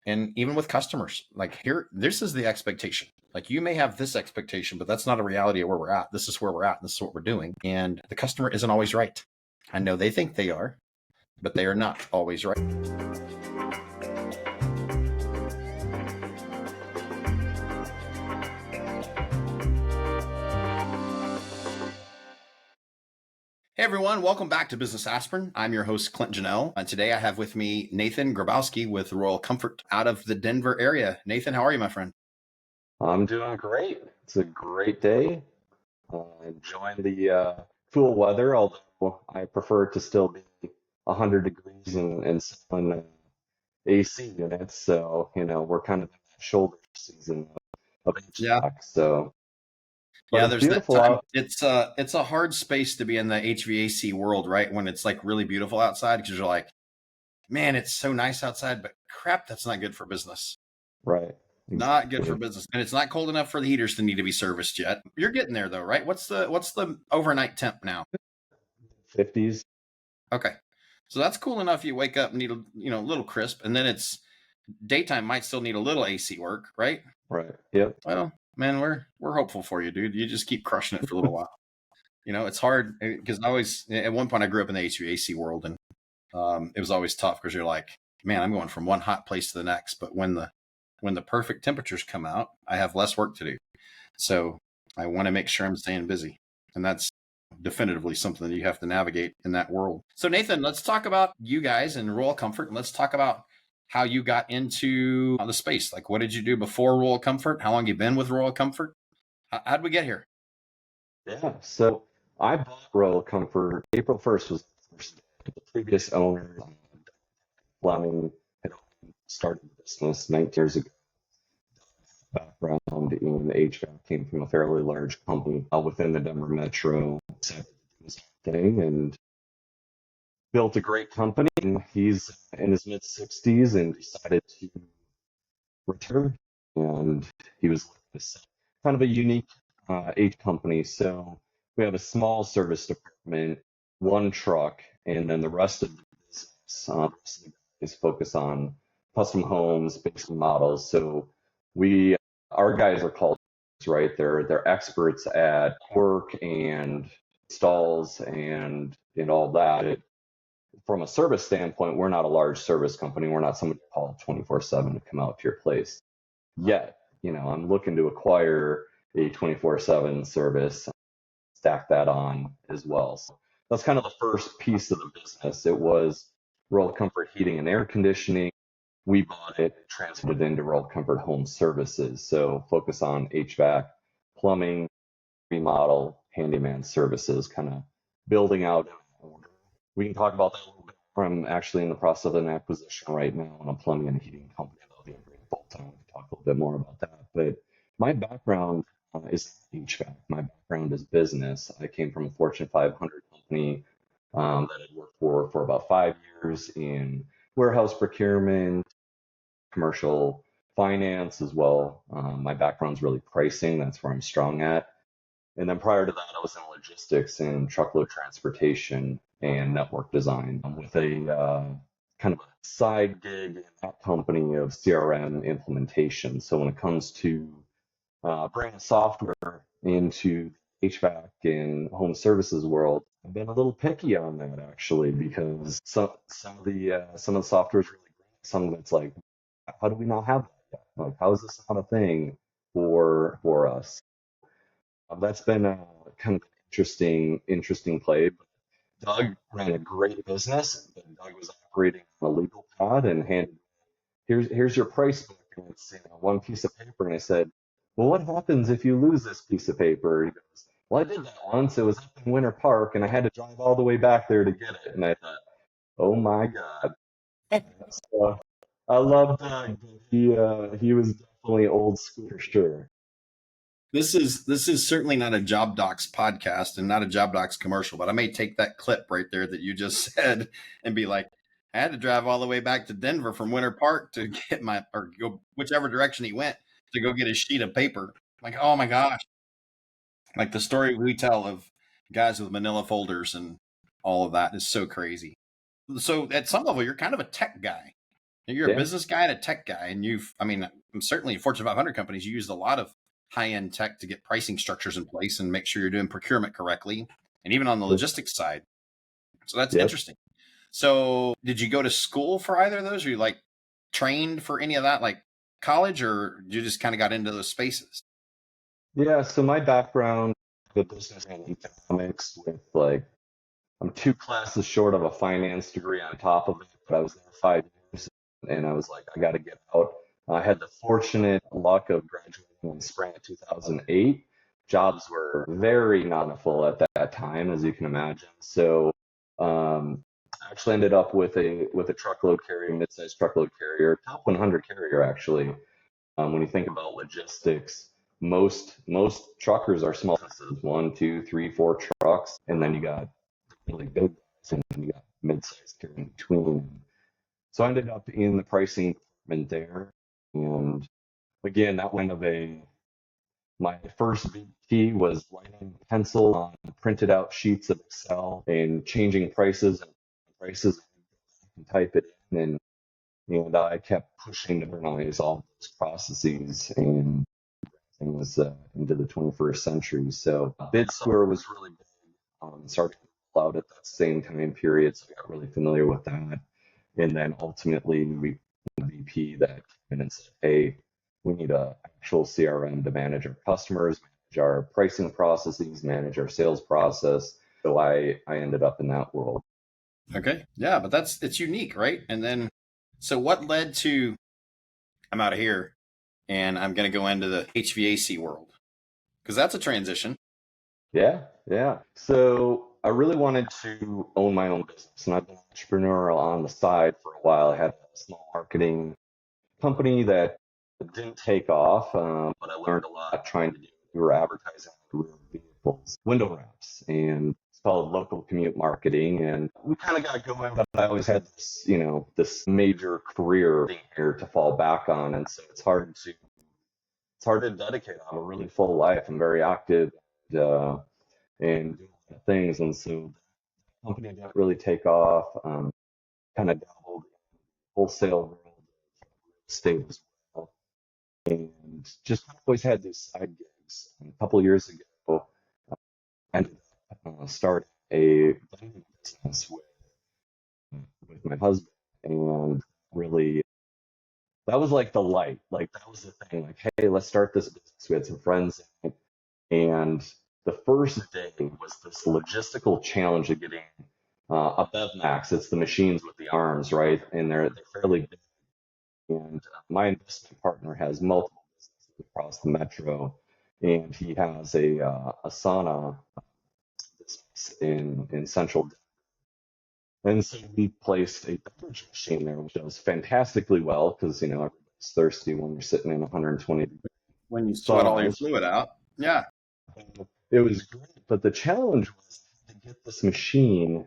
And even with customers, like this is the expectation. Like you may have this expectation, but that's not a reality of where we're at. This is where we're at. And this is what we're doing. And the customer isn't always right. I know they think they are, but they are not always right. Hey everyone, welcome back to Business Aspirin. I'm your host, Clint Junell. And today I have with me Nathan Gribowski with Royal Comfort out of the Denver area. Nathan, how are you, my friend? I'm doing great. It's a great day. Enjoying the cool weather, although I prefer it to still be 100 degrees and selling AC units. So, we're kind of in that shoulder season of Yeah. HVAC. So, but Yeah, it's there's that beautiful time. out. It's a hard space to be in the HVAC world, right? When it's like really beautiful outside, because you're like, man, it's so nice outside, but crap, that's not good for business. Right. Not good for Exactly. business. And it's not cold enough for the heaters to need to be serviced yet. You're getting there though, right? What's the overnight temp now? 50s. Okay. So that's cool enough. You wake up and need a little crisp, and then it's daytime might still need a little AC work, right? Right. Yep. Well, man, we're hopeful for you, dude. You just keep crushing it for a little while. It's hard because I always at one point I grew up in the HVAC world, and it was always tough because you're like, man, I'm going from one hot place to the next. But when the perfect temperatures come out, I have less work to do. So I want to make sure I'm staying busy, and that's definitively something that you have to navigate in that world. So Nathan, let's talk about you guys and Royal Comfort, and let's talk about how you got into the space. Like, what did you do before Royal Comfort? How long you been with Royal Comfort? How'd we get here? Yeah. So I bought Royal Comfort. April 1st was the first day. The previous owner, Fleming, had started the business 19 years ago. Background in HVAC, came from a fairly large company within the Denver metro. Decided to do his thing and built a great company. And he's in his mid 60s and decided to retire. And he was this kind of a unique H company. So we have a small service department, one truck, and then the rest of the business is focused on custom homes, basic models. So we, our guys are called, right? They're experts at work and installs and all that. From a service standpoint, we're not a large service company. We're not somebody to call 24/7 to come out to your place yet. I'm looking to acquire a 24/7 service, stack that on as well. So that's kind of the first piece of the business. It was Royal Comfort Heating and Air Conditioning. We bought it, transferred it into Royal Comfort Home Services. So focus on HVAC, plumbing, remodel, handyman services, kind of building out. We can talk about that a little bit more. I'm actually in the process of an acquisition right now on a plumbing and heating company. That'll be a great bolt on. We can talk a little bit more about that. But my background is HVAC. My background is business. I came from a Fortune 500 company that I'd worked for about 5 years in warehouse procurement, commercial finance as well. My background's really pricing. That's where I'm strong at. And then prior to that, I was in logistics and truckload transportation and network design with a kind of a side gig in that company of CRM implementation. So when it comes to bringing software into HVAC and home services world, I've been a little picky on that actually because some of the software is really great. Some of it's like, how do we not have that yet? Like, how is this not a thing for us? That's been a kind of interesting play. But Doug ran a great business, but Doug was operating on a legal pad and handed, here's your price book, and it's one piece of paper. And I said, well, what happens if you lose this piece of paper? He goes, well, I did that once. It was up in Winter Park, and I had to drive all the way back there to get it. And I thought, oh my God. So I love Doug. But he was definitely old school for sure. This is certainly not a Job Docs podcast and not a Job Docs commercial, but I may take that clip right there that you just said and be like, I had to drive all the way back to Denver from Winter Park to get or go whichever direction he went to go get a sheet of paper. Like, oh my gosh. Like the story we tell of guys with manila folders and all of that is so crazy. So at some level, you're kind of a tech guy. You're a Yeah, business guy and a tech guy, and I mean, certainly Fortune 500 companies, you use a lot of high-end tech to get pricing structures in place and make sure you're doing procurement correctly, and even on the sure. logistics side. So that's Yep. interesting. So did you go to school for either of those? Or you like trained for any of that, like college, or you just kind of got into those spaces? Yeah, so my background, the business and economics with like, I'm two classes short of a finance degree on top of it, but I was there 5 years and I was like, I got to get out. I had the fortunate luck of graduating in spring of 2008. Jobs were very plentiful at that time, as you can imagine. So, I actually ended up with a truckload carrier, mid-sized truckload carrier, top 100 carrier actually. When you think about logistics, most truckers are small businesses, one, two, three, four trucks, and then you got really big guys, and then you got mid-sized carriers in between. So I ended up in the pricing department there, and again, that went of a my first big key was writing pencil on printed out sheets of Excel and changing prices and type it in, and I kept pushing to modernize all those processes and things into the 21st century. So bid software was really big. Started to roll out at that same time period, so I got really familiar with that. And then ultimately, we had a VP that came in and said, "Hey, we need a actual CRM to manage our customers, manage our pricing processes, manage our sales process." So I ended up in that world. Okay. Yeah, but it's unique, right? And then, so what led to, I'm out of here and I'm going to go into the HVAC world? Because that's a transition. Yeah, yeah. So I really wanted to own my own business, and I've been entrepreneurial on the side for a while. I had a small marketing company that didn't take off, but I learned a lot trying to do. We were advertising on the rear vehicles, window wraps, and it's called local commute marketing. And we kind of got going, but I always had this, this major career thing here to fall back on, and so it's hard to dedicate. I have a really full life. I'm very active. Uh, and do a lot of things. And so the company didn't really take off. Kind of dabbled in wholesale world of real estate as well, and just always had these side gigs. And a couple of years ago, I ended up starting a vending business with my husband, and really that was like the light. Like that was the thing. Like, hey, let's start this business. We had some friends in it, and the first day was this logistical challenge of getting a BevMax. It's the machines with the arms, right? And they're fairly big. And my investment partner has multiple businesses across the metro, and he has a sauna business in central. And so we placed a beverage machine there, which does fantastically well because everybody's thirsty when you're sitting in 120 When you sweat all your saunas. fluid out. Yeah. It was great, but the challenge was to get this machine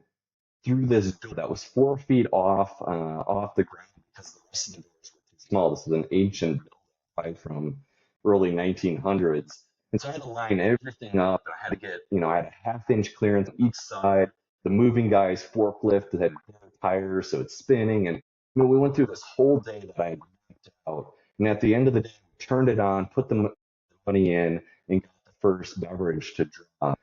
through this door that was 4 feet off the ground because the rest of the doors were too small. This is an ancient building, right, from early 1900s. And so I had to line everything up, and I had to get, I had a half-inch clearance on each side. The moving guy's forklift that had tires, so it's spinning. And we went through this whole day that I had mapped out. And at the end of the day, we turned it on, put the money in, and got the first beverage to drop.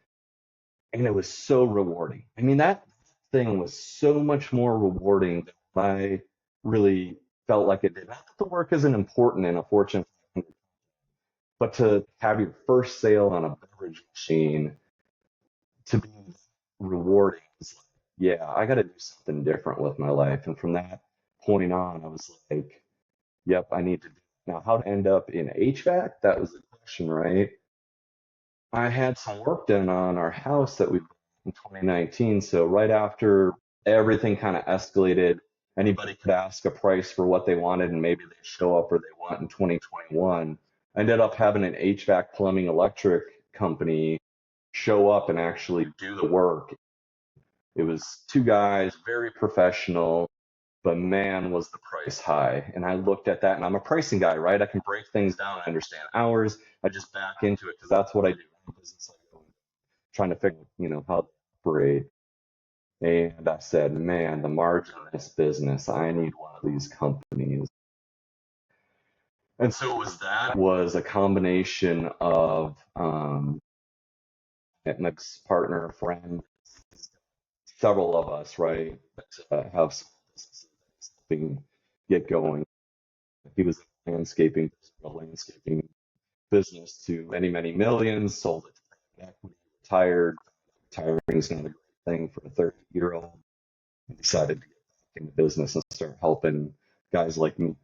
And it was so rewarding. I mean, that thing was so much more rewarding than I really felt like it did. Not that the work isn't important in a Fortune 500, but to have your first sale on a beverage machine to be rewarding is like, yeah, I got to do something different with my life. And from that point on, I was like, yep, I need to do it. Now, how to end up in HVAC? That was the question, right? I had some work done on our house that we built in 2019. So right after everything kind of escalated, anybody could ask a price for what they wanted, and maybe they'd show up or they want in 2021. I ended up having an HVAC plumbing electric company show up and actually do the work. It was two guys, very professional, but man, was the price high. And I looked at that, and I'm a pricing guy, right? I can break things down. I understand hours. I just back into it because that's what I do in business. I go trying to figure, how to operate. And I said, man, the margin in this business, I need one of these companies. And so it was a combination of my partner, friend, several of us, right, have some businesses helping get going. He was in landscaping business to many, many millions, sold it to private equity, retired. Retiring is not a great thing for a 30-year-old. He decided to get back into business and start helping guys like me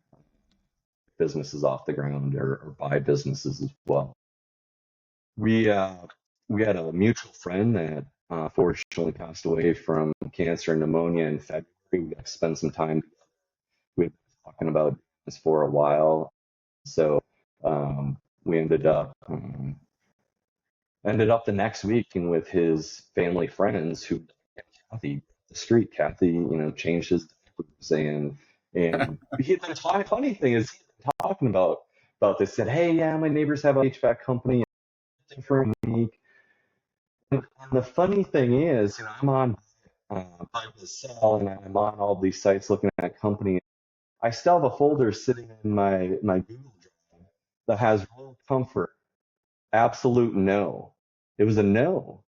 businesses off the ground or buy businesses as well. We uh, we had a mutual friend that fortunately passed away from cancer and pneumonia in February. We got to spend some time together. We've been talking about this for a while, so we ended up the next week with his family friends who Kathy the street. Kathy, changed his diapers and funny thing is he'd been talking about this. Said, hey, yeah, my neighbors have an HVAC company, different unique. And the funny thing is, I'm on by the cell and I'm on all these sites looking at companies. I still have a folder sitting in my Google Drive that has Rural Comfort. Absolute no. It was a no.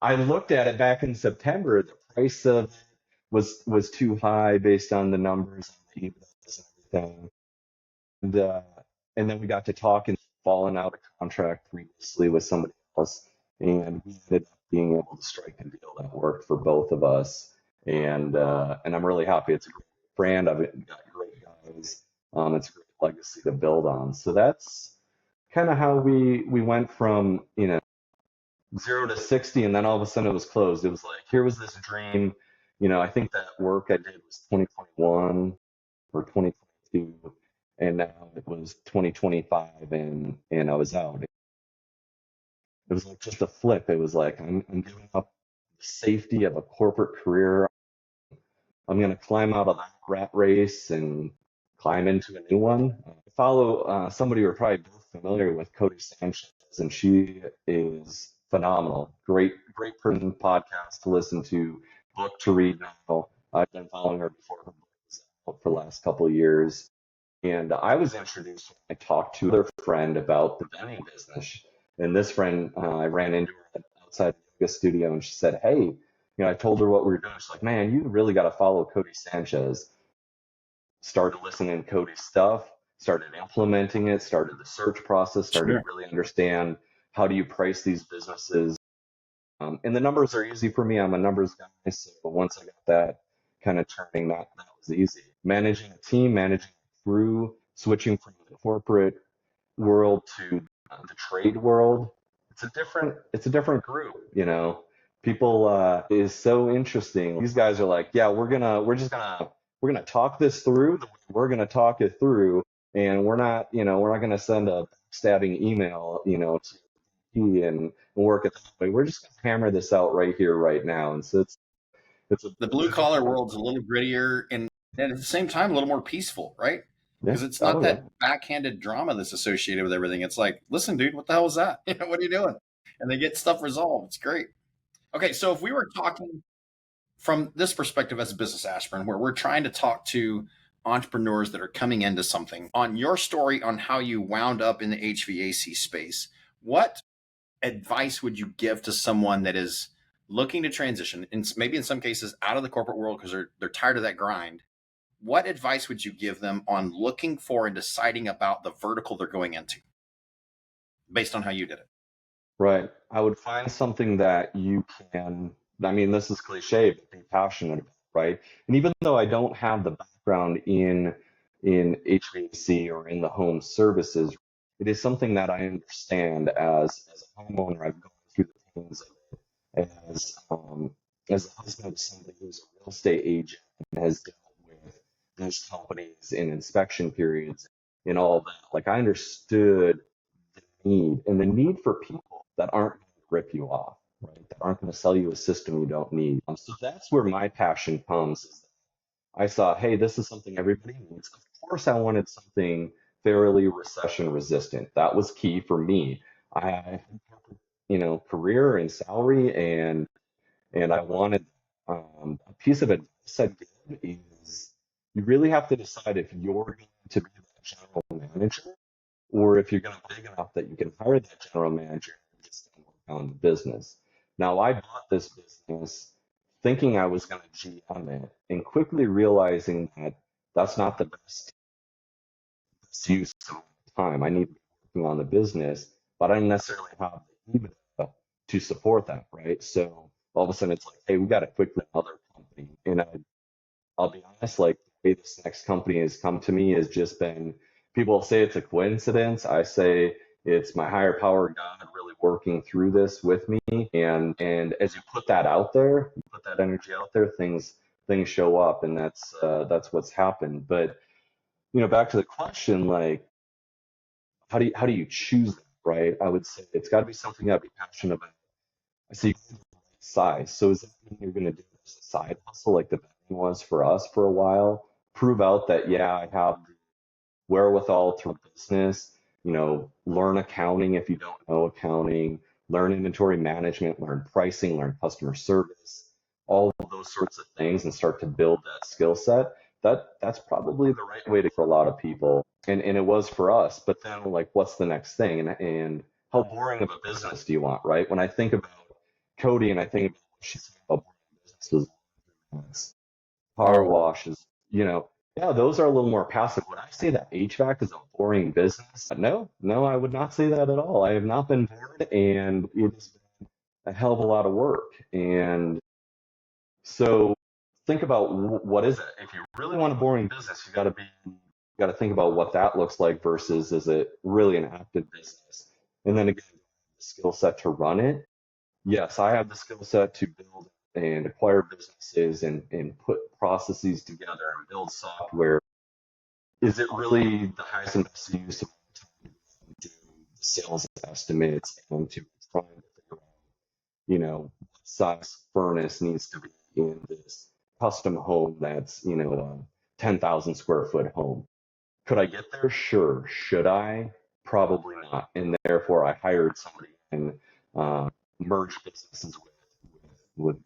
I looked at it back in September. The price of it was too high based on the numbers and everything. And and then we got to talk and falling out of contract previously with somebody else, and we ended up being able to strike a deal that worked for both of us. And I'm really happy. It's a great brand. I've got great guys. It's a great legacy to build on. So that's kind of how we went from 0 to 60, and then all of a sudden it was closed. It was like here was this dream. I think that work I did was 2021 or 2022, and now it was 2025, and I was out. It was like just a flip. It was like I'm giving up the safety of a corporate career. I'm going to climb out of that rat race and climb into a new one. I follow somebody we're probably both familiar with, Cody Sanchez, and she is phenomenal. Great person, podcast to listen to, book to read now. I've been following her before her book was out for the last couple of years. And I was introduced when I talked to her friend about the vending business. And this friend, I ran into her outside the yoga studio, and she said, hey, I told her what we were doing. She's like, man, you really got to follow Cody Sanchez. Started listening to Cody's stuff, started implementing it, started the search process, started to really understand how do you price these businesses. And the numbers are easy for me. I'm a numbers guy. So once I got that kind of turning, that was easy. Managing a team, managing through, switching from the corporate world to the trade world. It's a different group. People is so interesting. These guys are like, yeah, we're gonna talk this through. We're gonna talk it through, and we're not gonna send a stabbing email, to and work it that way. We're just gonna hammer this out right here, right now. And so The blue collar world's a little grittier and at the same time a little more peaceful, right? yeah. Because it's not Oh yeah. that backhanded drama that's associated with everything. It's like, listen, dude, what the hell is that? What are you doing? And they get stuff resolved. It's great. Okay, so if we were talking from this perspective as a business aspirin, where we're trying to talk to entrepreneurs that are coming into something, on your story on how you wound up in the HVAC space, what advice would you give to someone that is looking to transition, and maybe in some cases out of the corporate world because they're tired of that grind? What advice would you give them on looking for and deciding about the vertical they're going into based on how you did it? Right. I would find something that you can, I mean, this is cliche, but be passionate about, right? And even though I don't have the background in HVAC or in the home services, it is something that I understand as a homeowner. I've gone through the pains of it as a husband of somebody who's a real estate agent and has dealt with those companies in inspection periods and all that. Like I understood the need for people that aren't going to rip you off, right? That aren't going to sell you a system you don't need. So that's where my passion comes. Is I saw, hey, this is something everybody needs. Of course, I wanted something fairly recession resistant. That was key for me. I had career and salary, and And I wanted a piece of advice I'd give is you really have to decide if you're going to be the general manager or if you're going to be big enough that you can hire that general manager and just work on the business. Now, I bought this business thinking I was going to GM it and quickly realizing that that's not the best use of time. I need to be working on the business, but I don't necessarily have the EBITDA to support that, right? So all of a sudden it's like, hey, we got to quickly another company. And I'll be honest, like the way this next company has come to me has just been, people say it's a coincidence. I say it's my higher power God really working through this with me. And as you put that out there, you put that energy out there, things show up, and that's what's happened. But back to the question, like how do you choose that, right? I would say it's got to be something you got to be passionate about. I see size. So is that mean you're going to do this as a side hustle like the betting was for us for a while? Prove out that, yeah, I have the wherewithal to business, learn accounting if you don't know accounting, learn inventory management, learn pricing, learn customer service, all of those sorts of things and start to build that skill set. That's probably the right way to for a lot of people. And it was for us. But then like what's the next thing? And how boring of a business do you want, right? When I think about Cody and I think about what she's saying about boring businesses, car Oh, washes, yeah, those are a little more passive. Would I say that HVAC is a boring business? No, no, I would not say that at all. I have not been bored, and it's been a hell of a lot of work. And so think about what is it? If you really want a boring business, you got to think about what that looks like versus is it really an active business? And then again, the skill set to run it. Yes, I have the skill set to build and acquire businesses and put processes together and build software. Is it really the highest and best use of time to do the sales estimates and to try and figure out, what size furnace needs to be in this custom home that's, a 10,000 square foot home? Could I get there? Sure. Should I? Probably not. And therefore, I hired somebody and merged businesses with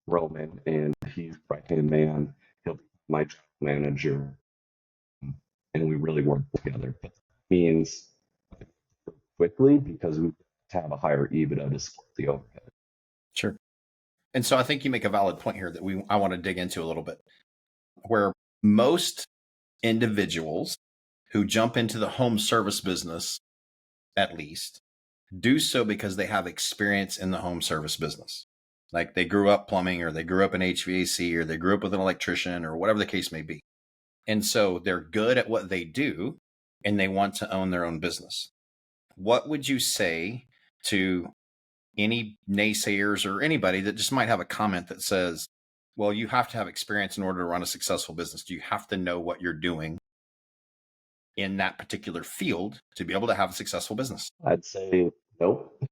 Roman, and he's right hand man. He'll be my general manager, and we really work together. But that means quickly because we have a higher EBITDA to support the overhead. sure. And so I think you make a valid point here that I want to dig into a little bit, where most individuals who jump into the home service business, at least, do so because they have experience in the home service business. Like they grew up plumbing or they grew up in HVAC or they grew up with an electrician or whatever the case may be. And so they're good at what they do and they want to own their own business. What would you say to any naysayers or anybody that just might have a comment that says, well, you have to have experience in order to run a successful business? Do you have to know what you're doing in that particular field to be able to have a successful business? I'd say nope.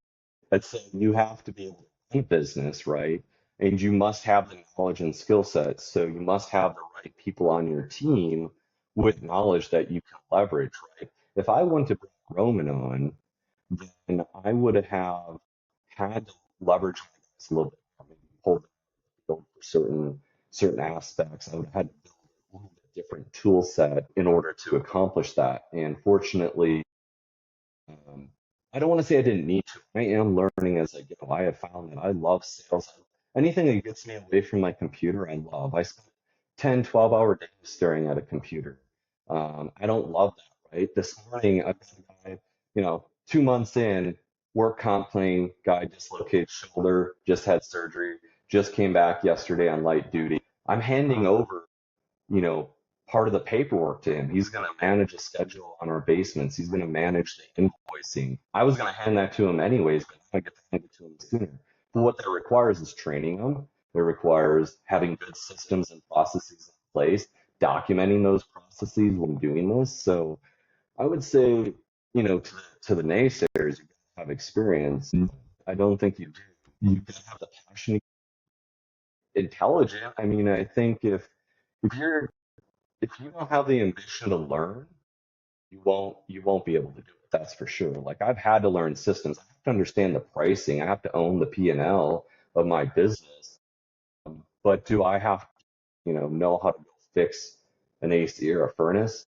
I'd say you have to be able to run business, right? And you must have the knowledge and skill sets. So you must have the right people on your team with knowledge that you can leverage, right? If I went to bring Roman on, then I would have had to leverage my guys a little bit more, maybe build for certain aspects. I would have had to build a little bit different tool set in order to accomplish that. And fortunately, um, I don't want to say I didn't need to. I am learning as I go. I have found that I love sales. Anything that gets me away from my computer, I love. I spend 10, 12-hour days staring at a computer. I don't love that, right? This morning, I've got a guy, 2 months in, work comp claim, guy dislocated shoulder, just had surgery, just came back yesterday on light duty. I'm handing over you know, part of the paperwork to him. He's going to manage a schedule on our basements. He's going to manage the invoicing. I was going to hand that to him anyways, but I get to hand it to him sooner. But what that requires is training him. It requires having good systems and processes in place, documenting those processes when doing this. So I would say, to the naysayers, you have experience. I don't think you do. You gotta have the passion, intelligent. I mean, I think if you're if you don't have the ambition to learn, you won't be able to do it. That's for sure. Like I've had to learn systems. I have to understand the pricing. I have to own the P&L. of my business. But do I have to, know how to go fix an AC or a furnace?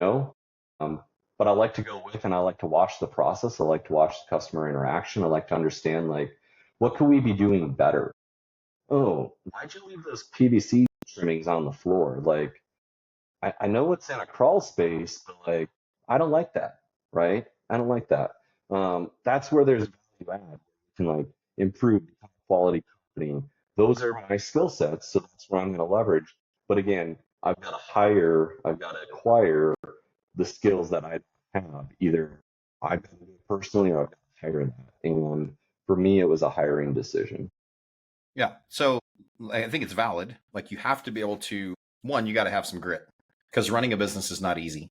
No. Um, but I like to go with and I like to watch the process. I like to watch the customer interaction. I like to understand like what could we be doing better? Oh, why'd you leave those PVC trimmings on the floor? Like I know it's in a crawl space, but like I don't like that, right? I don't like that. That's where there's value add. You can like improve the quality company. Those are my skill sets, so that's where I'm going to leverage. But again, I've got to acquire the skills that I have. Either I've got to do it personally or I've got to hire that. And for me, it was a hiring decision. Yeah. So I think it's valid. Like you have to be able to, one, you got to have some grit because running a business is not easy.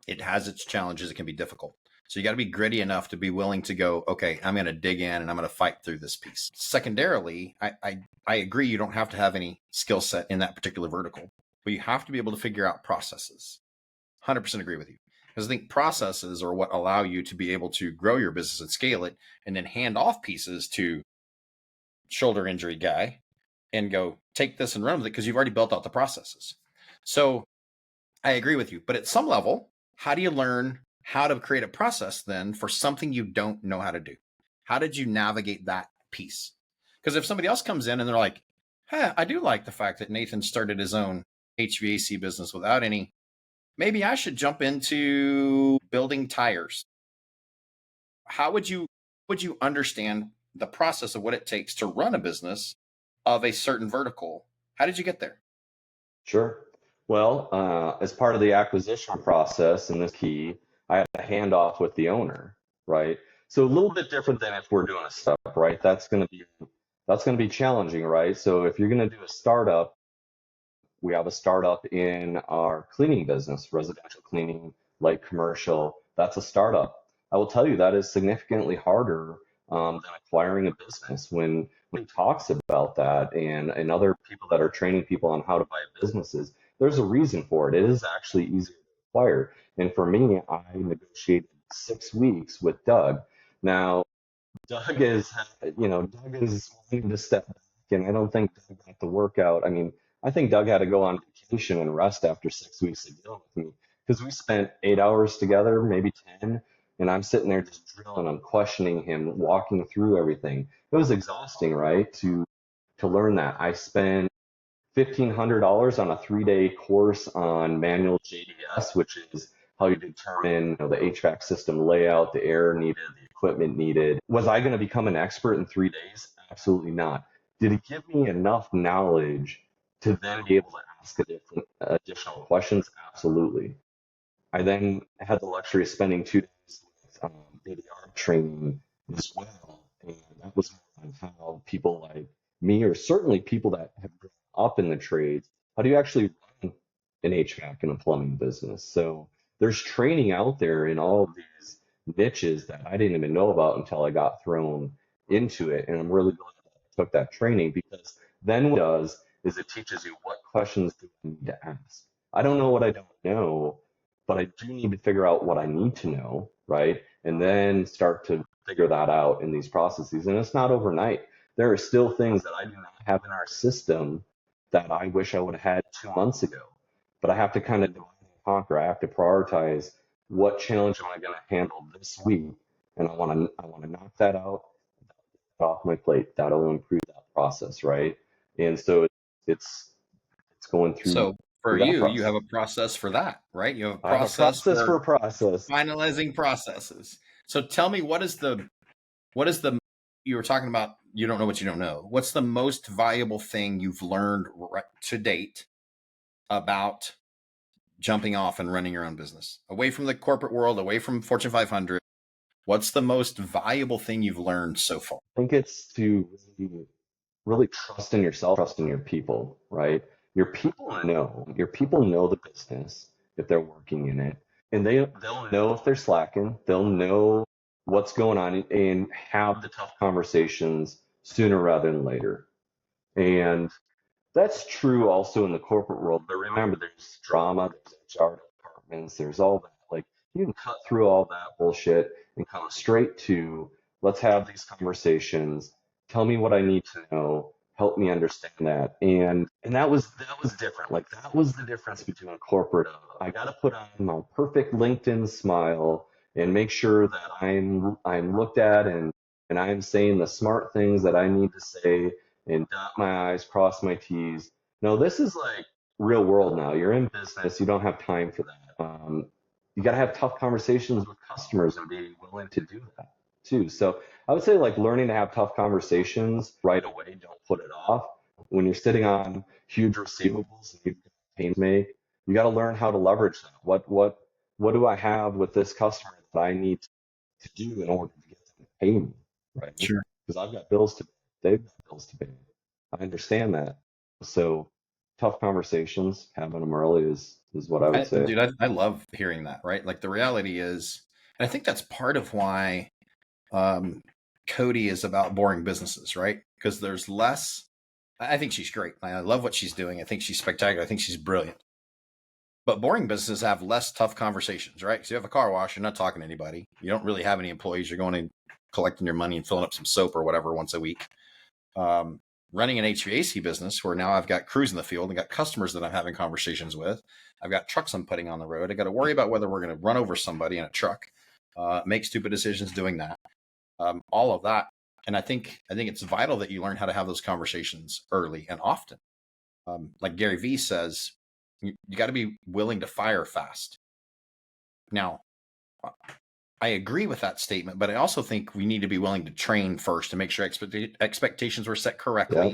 It has its challenges. It can be difficult. So you got to be gritty enough to be willing to go, okay, I'm going to dig in and I'm going to fight through this piece. Secondarily, I agree you don't have to have any skill set in that particular vertical, but you have to be able to figure out processes. 100% agree with you. Because I think processes are what allow you to be able to grow your business and scale it and then hand off pieces to shoulder injury guy and go take this and run with it because you've already built out the processes. So I agree with you. But at some level, how do you learn how to create a process then for something you don't know how to do? How did you navigate that piece? Because if somebody else comes in and they're like, hey, I do like the fact that Nathan started his own HVAC business without any, maybe I should jump into building tires. How would you understand the process of what it takes to run a business of a certain vertical? How did you get there? Sure. Well, as part of the acquisition process, and this key, I have a handoff with the owner, right? So a little bit different than if we're doing a startup, right? That's going to be challenging, right? So if you're going to do a startup, we have a startup in our cleaning business, residential cleaning, light commercial. That's a startup. I will tell you that is significantly harder than acquiring a business. When he talks about that and other people that are training people on how to buy businesses, there's a reason for it. It is actually easier to acquire. And for me, I negotiated 6 weeks with Doug. Now, Doug is wanting to step back, and I don't think Doug got the workout. I mean, I think Doug had to go on vacation and rest after 6 weeks of dealing with me because we spent 8 hours together, maybe 10, and I'm sitting there just drilling. I'm questioning him, walking through everything. It was exhausting, right? To learn that. I spent $1,500 on a 3-day course on manual JDS, which is how you determine the HVAC system layout, the air needed, the equipment needed. Was I going to become an expert in 3 days? Absolutely not. Did it give me enough knowledge to then be able to ask additional questions? Absolutely. I then had the luxury of spending 2 days with ADR training as well. And that was on how people like me, or certainly people that have grown up in the trades, how do you actually run an HVAC and a plumbing business? So there's training out there in all of these niches that I didn't even know about until I got thrown into it. And I'm really glad that I took that training because then what it does is it teaches you what questions do I need to ask. I don't know what I don't know, but I do need to figure out what I need to know, right? And then start to figure that out in these processes. And it's not overnight. There are still things that I do not have in our system that I wish I would have had 2 months ago. But I have to kind of divide and conquer. I have to prioritize what challenge am I going to handle this week, and I want to knock that out off my plate. That'll improve that process, right? And so it's it's going through So for that you, you have process. a process for that, right? You have a I have a process process for for a process. finalizing processes. So tell me, what is the you were talking about? You don't know what you don't know. What's the most valuable thing you've learned to date about jumping off and running your own business, away from the corporate world, away from Fortune 500? What's the most valuable thing you've learned so far? I think it's to really trust in yourself, trust in your people, right? Your people know the business if they're working in it, and they'll know if they're slacking. They'll know what's going on and have the tough conversations sooner rather than later. And that's true also in the corporate world. But remember, there's drama, there's HR departments, there's all that. Like you can cut through all that bullshit and come straight to let's have these conversations Tell me what I need to know. Help me understand that. And that was different. Like that was the difference between a corporate. I got to put on my perfect LinkedIn smile and make sure that I'm looked at and I'm saying the smart things that I need to say and dot my I's, cross my T's. No, this is like real world now. You're in business. You don't have time for that. You got to have tough conversations with customers and be willing to do that too. So I would say like learning to have tough conversations right away. Don't put it off. When you're sitting on huge receivables and you've got payments to make, you got to learn how to leverage that. What do I have with this customer that I need to do in order to get them to pay me, right? Sure. Because I've got bills to pay. They've got bills to pay. I understand that. So tough conversations, having them early is what I would say. Dude, I love hearing that, right? Like the reality is, and I think that's part of why Cody is about boring businesses, right? Because there's less. I think she's great. I love what she's doing. I think she's spectacular. I think she's brilliant. But boring businesses have less tough conversations, right? So you have a car wash, you're not talking to anybody. You don't really have any employees. You're going and collecting your money and filling up some soap or whatever once a week. Running an HVAC business where now I've got crews in the field and got customers that I'm having conversations with. I've got trucks I'm putting on the road. I got to worry about whether we're going to run over somebody in a truck, make stupid decisions doing that, all of that. And I think it's vital that you learn how to have those conversations early and often. Like Gary Vee says, you got to be willing to fire fast. Now, I agree with that statement, but I also think we need to be willing to train first to make sure expectations were set correctly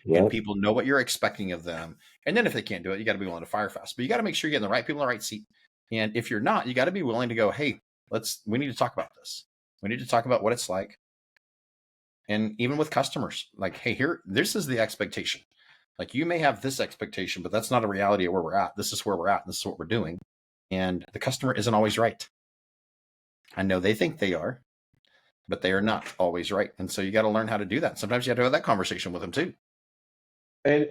Yep. and Yep. people know what you're expecting of them. And then if they can't do it, you got to be willing to fire fast. But you got to make sure you're getting the right people in the right seat. And if you're not, you got to be willing to go, hey, we need to talk about this. We need to talk about what it's like. And even with customers, like, hey, this is the expectation. Like you may have this expectation, but that's not a reality of where we're at. This is where we're at. And this is what we're doing. And the customer isn't always right. I know they think they are, but they are not always right. And so you got to learn how to do that. Sometimes you have to have that conversation with them too. And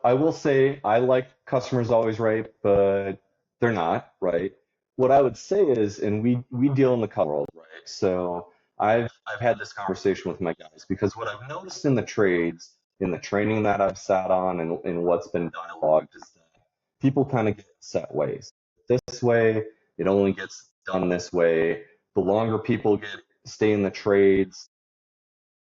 I will say I like customers always right, but they're not right. What I would say is, and we deal in the customer world, right? So I've had this conversation with my guys because what I've noticed in the trades, in the training that I've sat on, and what's been dialogued is that people kind of get set ways. This way, it only gets done this way. The longer people stay in the trades,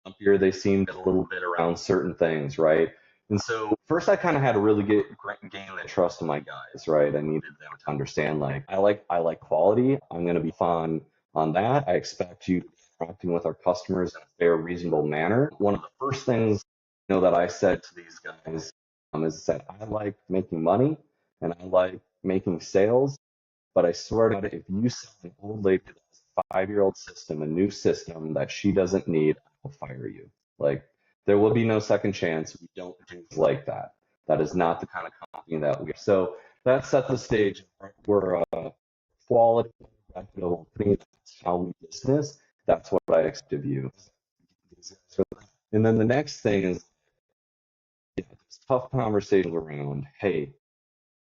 up here they seem to get a little bit around certain things, right? And so first I kind of had to really gain the trust of my guys, right? I needed them to understand like I like quality. I'm going to be fun on that. I expect you to be interacting with our customers in a fair, reasonable manner. One of the first things that I said to these guys is I said I like making money and I like making sales, but I swear to God, if you sell an old lady that has a 5-year-old system, a new system that she doesn't need, I will fire you. Like, there will be no second chance. We don't do things like that. That is not the kind of company that we are. So that set the stage. We're a quality, reputable company. That's how we business. That's what I expect of you. And then the next thing is tough conversations around, hey,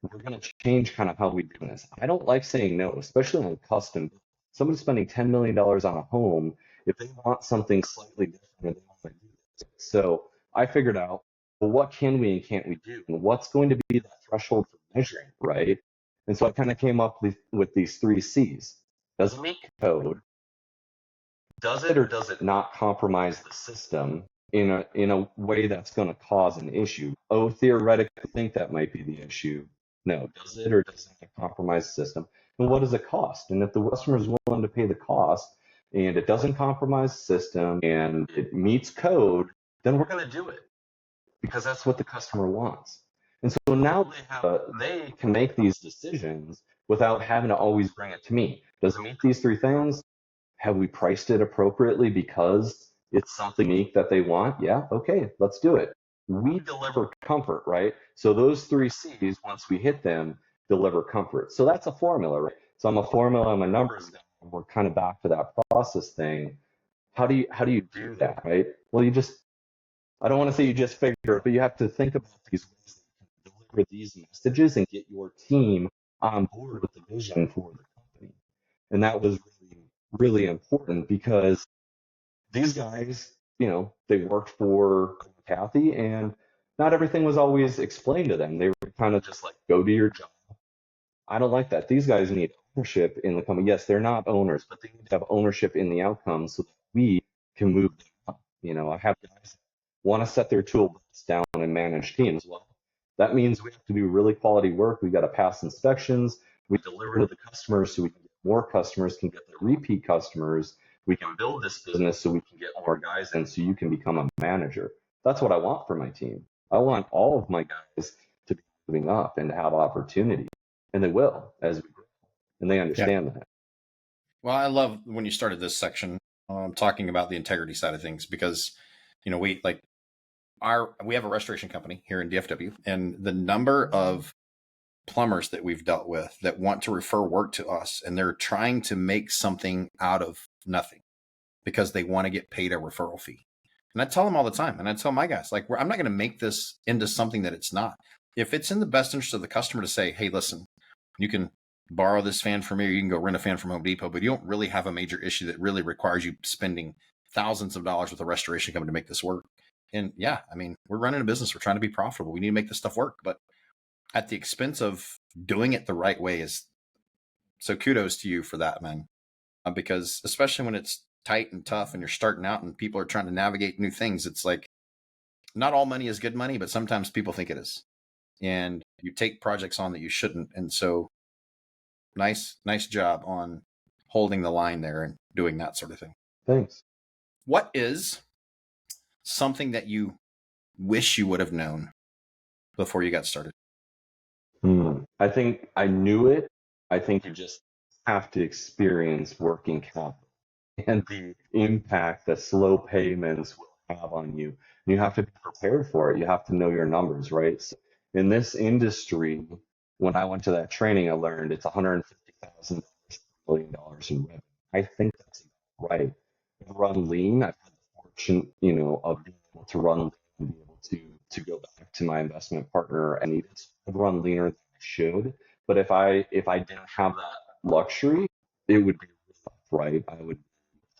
we're going to change kind of how we do this. I don't like saying no, especially on custom. Somebody's spending $10 million on a home. If they want something slightly different, they want to do it. So I figured out, well, what can we and can't we do? And what's going to be that threshold for measuring, right? And so I kind of came up with these 3 C's. Does it meet code? Does it or does it not compromise the system in a way that's going to cause an issue? Oh, theoretically, I think that might be the issue. No, does it or does it compromise the system? And what does it cost? And if the customer is willing to pay the cost and it doesn't compromise the system and it meets code, then we're going to do it because that's what the customer wants. And so now they can make these decisions without having to always bring it to me. Does it meet these 3 things? Have we priced it appropriately because it's something unique that they want? Yeah, okay, let's do it. We deliver comfort, right? So those 3 C's, once we hit them, deliver comfort. So that's a formula, right? So I'm a formula, I'm a numbers guy. We're kind of back to that process thing. How do you do that, right? Well, I don't want to say you just figure it, but you have to think about these ways that you can deliver these messages and get your team on board with the vision for the company. And that was really, really important because these guys they worked for Kathy, and not everything was always explained to them. They were kind of just like, go do your job. I don't like that. These guys need ownership in the company. Yes, they're not owners, but they need to have ownership in the outcomes so that we can move them up. I have guys that want to set their toolbox down and manage teams. Well, that means we have to do really quality work. We got to pass inspections. We deliver to the customers so we can get more customers, can get the repeat customers. We can build this business so we can get more guys in so you can become a manager. That's what I want for my team. I want all of my guys to be moving up and to have opportunity. And they will as we grow, and they understand that. Well, I love when you started this section talking about the integrity side of things because, we have a restoration company here in DFW, and the number of plumbers that we've dealt with that want to refer work to us, and they're trying to make something out of nothing because they want to get paid a referral fee. And I tell them all the time, and I tell my guys, like, I'm not going to make this into something that it's not. If it's in the best interest of the customer to say, hey, listen, you can borrow this fan from me, or you can go rent a fan from Home Depot, but you don't really have a major issue that really requires you spending thousands of dollars with a restoration company to make this work. And yeah, I mean, we're running a business. We're trying to be profitable. We need to make this stuff work, but at the expense of doing it the right way is. So kudos to you for that, man. Because especially when it's tight and tough and you're starting out and people are trying to navigate new things, it's like not all money is good money, but sometimes people think it is. And you take projects on that you shouldn't. And so nice job on holding the line there and doing that sort of thing. Thanks. What is something that you wish you would have known before you got started? I think I knew it. I think you just have to experience working capital and the impact that slow payments will have on you. You have to be prepared for it. You have to know your numbers, right? So in this industry, when I went to that training, I learned it's $150,000 $1 million in revenue. I think that's right. I've run lean. I've had the fortune, of being able to run lean and be able to go back to my investment partner and needed. I've run leaner than I should. But if I didn't have that luxury, it would be rough, right? I would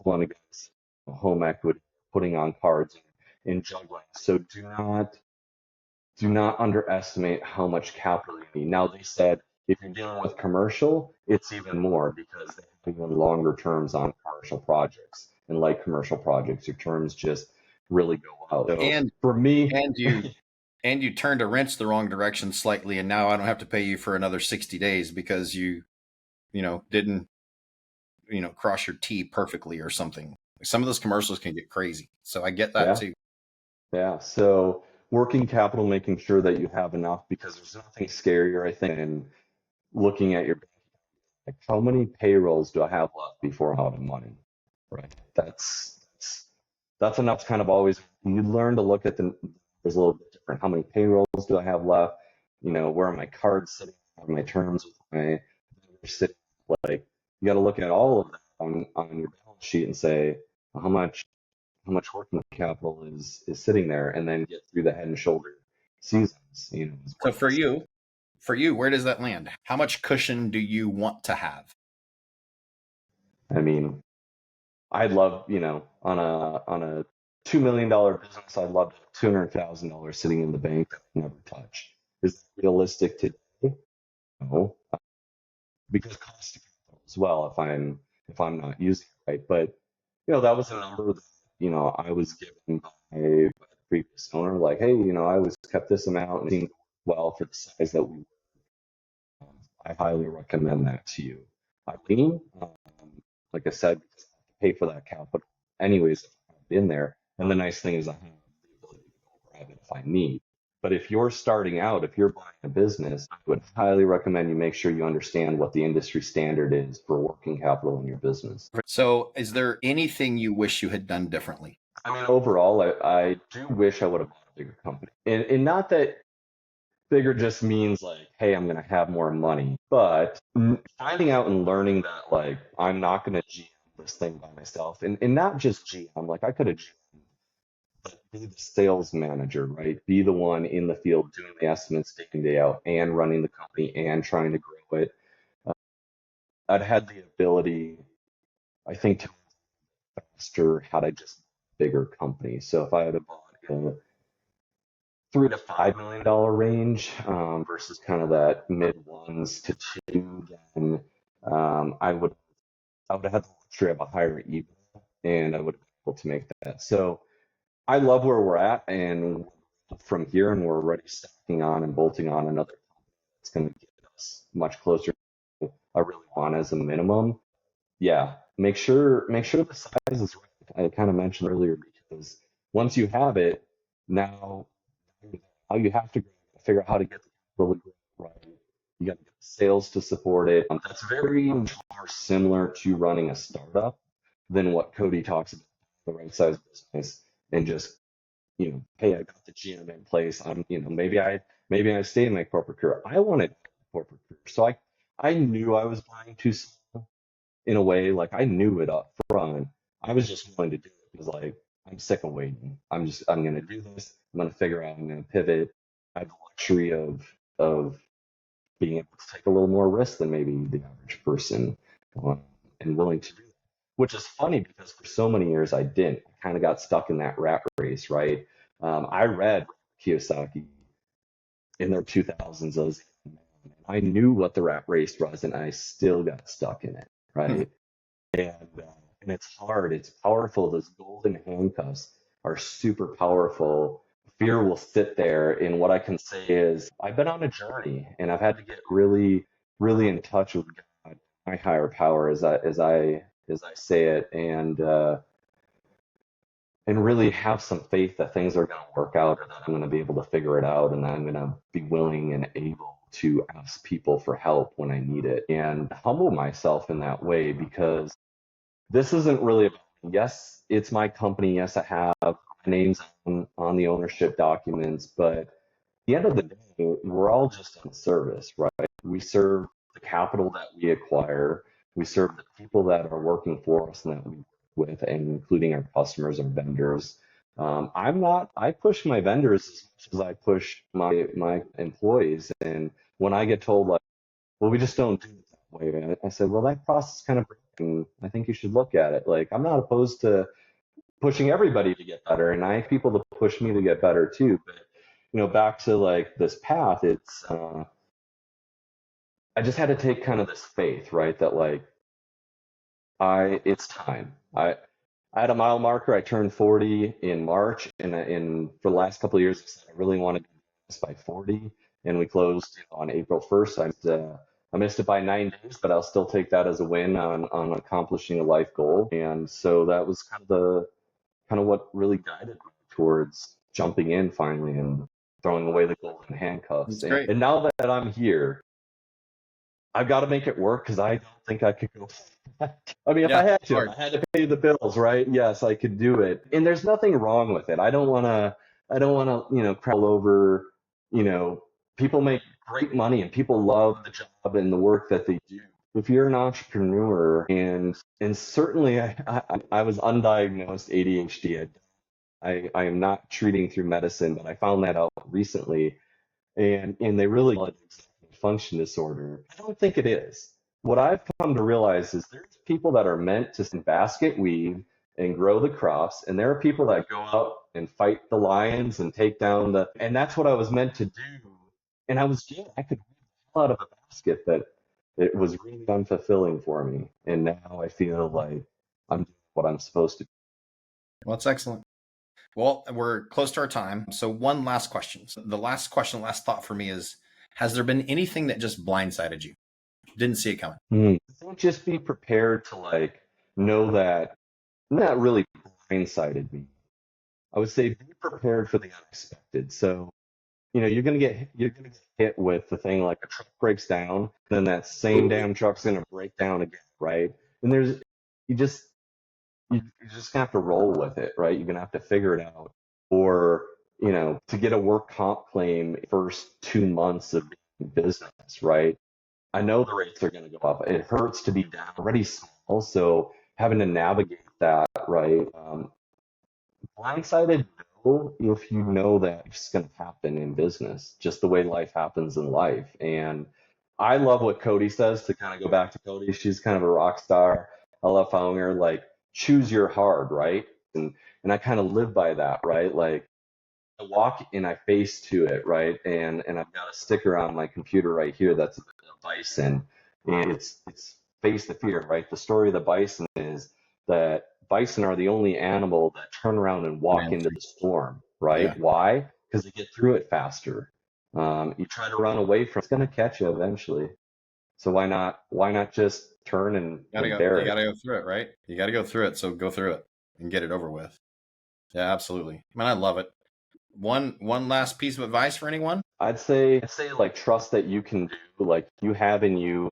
want to go home equity, putting on cards and juggling. So do not underestimate how much capital you need. Now they said if you're dealing with commercial, it's even more because they have even longer terms on commercial projects. And like commercial projects, your terms just really go out. So And for me, you turned a wrench the wrong direction slightly, and now I don't have to pay you for another 60 days because you didn't cross your T perfectly or something. Some of those commercials can get crazy. So I get that too. Yeah. So working capital, making sure that you have enough because there's nothing scarier, I think, than looking at your like how many payrolls do I have left before I'm out of money? Right. That's enough. Kind of always you learn to look at the numbers a little bit different. How many payrolls do I have left? Where are my cards sitting? Are my terms with my sitting? Like you got to look at all of that on your balance sheet and say how much working capital is sitting there, and then get through the head and shoulder seasons. So for you, where does that land? How much cushion do you want to have? I mean, I'd love, on a $2 million business, I'd love to have $200,000 sitting in the bank that I never touch. Is that realistic today? No, because cost of capital as well. If I'm not using it right, but that was a number that I was given by the previous owner. Like, hey, I was kept this amount and it seemed well for the size that we. I highly recommend that to you. I mean, like I said, because I have to pay for that capital anyways if I've been there. And the nice thing is I have the ability to go grab it if I need. But if you're starting out, if you're buying a business, I would highly recommend you make sure you understand what the industry standard is for working capital in your business. So is there anything you wish you had done differently? I mean, overall, I do wish I would have bought a bigger company. And not that bigger just means like, hey, I'm going to have more money. But finding out and learning that, like, I'm not going to GM this thing by myself. And not just GM, like, I could have GM, but be the sales manager, right? Be the one in the field doing the estimates day in, day out, and running the company and trying to grow it. I'd had the ability, I think, to faster had I just bigger company. So if I had bought a $3 to $5 million range versus kind of that mid ones to two, then I would have had the luxury of a higher EBITDA, and I would have been able to make that. So I love where we're at, and from here, and we're already stacking on and bolting on another that's going to get us much closer to what I really want as a minimum. Yeah, make sure the size is right. I kind of mentioned earlier, because once you have it, now now you have to figure out how to get the capital right. You got to get the sales to support it. That's very much more similar to running a startup than what Cody talks about, the right size business, and just, hey, I got the GM in place. Maybe I stay in my corporate career. I wanted a corporate career, so I knew I was buying too small in a way. Like, I knew it up front. I was just willing to do it because, like, I'm sick of waiting. I'm gonna do this. I'm gonna figure out. I'm gonna pivot. I have the luxury of being able to take a little more risk than maybe the average person, um, and willing to do that. Which is funny because for so many years I didn't. I kind of got stuck in that rat race, right? I read Kiyosaki in their 2000s. I knew what the rat race was, and I still got stuck in it, Hmm. right? And it's hard. It's powerful. Those golden handcuffs are super powerful. Fear will sit there, and what I can say is I've been on a journey, and I've had to get really, really in touch with God, my higher power, as I say it, and really have some faith that things are going to work out, or that I'm going to be able to figure it out, and I'm going to be willing and able to ask people for help when I need it, and humble myself in that way, because this isn't really about me. Yes, it's my company. Yes, I have my names on the ownership documents, but at the end of the day, we're all just in service, right? We serve the capital that we acquire. We serve the people that are working for us and that we work with, and including our customers and vendors. I push my vendors as much as I push my employees. And when I get told, like, well, we just don't do it that way, I said, well, that process is kind of broken. I think you should look at it. Like, I'm not opposed to pushing everybody to get better, and I have people to push me to get better too. But back to like this path, I just had to take kind of this faith, right? That, like, it's time. I had a mile marker. I turned 40 in March, and for the last couple of years, I said I really wanted to do this by 40, and we closed on April 1st. I missed it by 9 days, but I'll still take that as a win on accomplishing a life goal. And so that was kind of what really guided me towards jumping in finally and throwing away the golden handcuffs. That's And, great. and now that I'm here, I've got to make it work, because I don't think I could go. I mean, if Yeah, I had it's to, if hard. I had to pay the bills, right? Yes, I could do it. And there's nothing wrong with it. I don't want to, crawl over, you know, people make great money and people love the job and the work that they do. If you're an entrepreneur, and certainly I was undiagnosed ADHD. I am not treating through medicine, but I found that out recently, and they really call it executive function disorder. I don't think it is. What I've come to realize is there's people that are meant to basket weave and grow the crops, and there are people that go out and fight the lions and take down and that's what I was meant to do. And I could weave the hell out of a basket, but it was really unfulfilling for me. And now I feel like I'm doing what I'm supposed to. Well, that's excellent. Well, we're close to our time. So, one last question. So the last question, last thought for me is: has there been anything that just blindsided you? Didn't see it coming. Don't just be prepared to, like, know that that really blindsided me. I would say be prepared for the unexpected. So, you're gonna get hit with the thing, like a truck breaks down, then that same damn truck's gonna break down again, right? And you just you're just gonna have to roll with it, right? You're gonna have to figure it out. Or, to get a work comp claim first 2 months of being in business, right? I know the rates are gonna go up. It hurts to be down already small, so having to navigate that, right? Blindsided, no, if you know that it's going to happen in business, just the way life happens in life. And I love what Cody says, to kind of go back to Cody. She's kind of a rock star. I love following her. Like, choose your hard, right? And I kind of live by that, right? Like I walk and I face to it, right? And I've got a sticker on my computer right here that's a bison, and it's face the fear, right? The story of the bison is that bison are the only animal that turn around and walk into the storm, Yeah. right? Why? Because they get through it faster. You try to run away from it's going to catch you eventually. So why not just turn and bear You it? gotta go through it, right? You gotta go through it. So go through it and get it over with. Yeah, absolutely. Man, I love it. One last piece of advice for anyone. I'd say like trust that you can do, like you have in you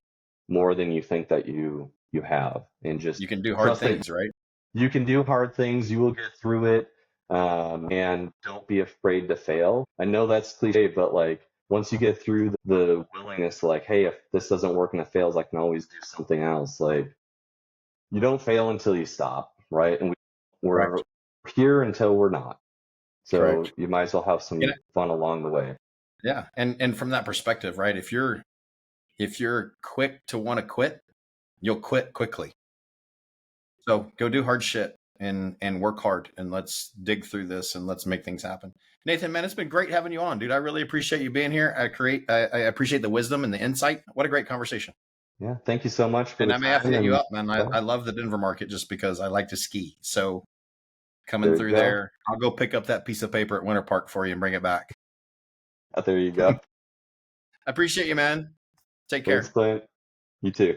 more than you think that you have, and just You can do hard trust that things, right? you can do hard things, you will get through it, and don't be afraid to fail. I know that's cliche, but like once you get through the willingness to like, hey, if this doesn't work and it fails, I can always do something else. Like you don't fail until you stop, right? And we're Correct. here until we're not. So Correct. you might as well have some And fun along the way. yeah, and from that perspective, right? If you're quick to want to quit, you'll quit quickly. So go do hard shit and work hard, and let's dig through this and let's make things happen. Nathan, man, it's been great having you on, dude. I really appreciate you being here. I appreciate the wisdom and the insight. What a great conversation. Yeah, thank you so much for And the I may have to time. hit you And up, man. I love the Denver market just because I like to ski. So coming there you through go. there, I'll go pick up that piece of paper at Winter Park for you and bring it back. There you go. I appreciate you, man. Take Thanks, care. Clint. You too.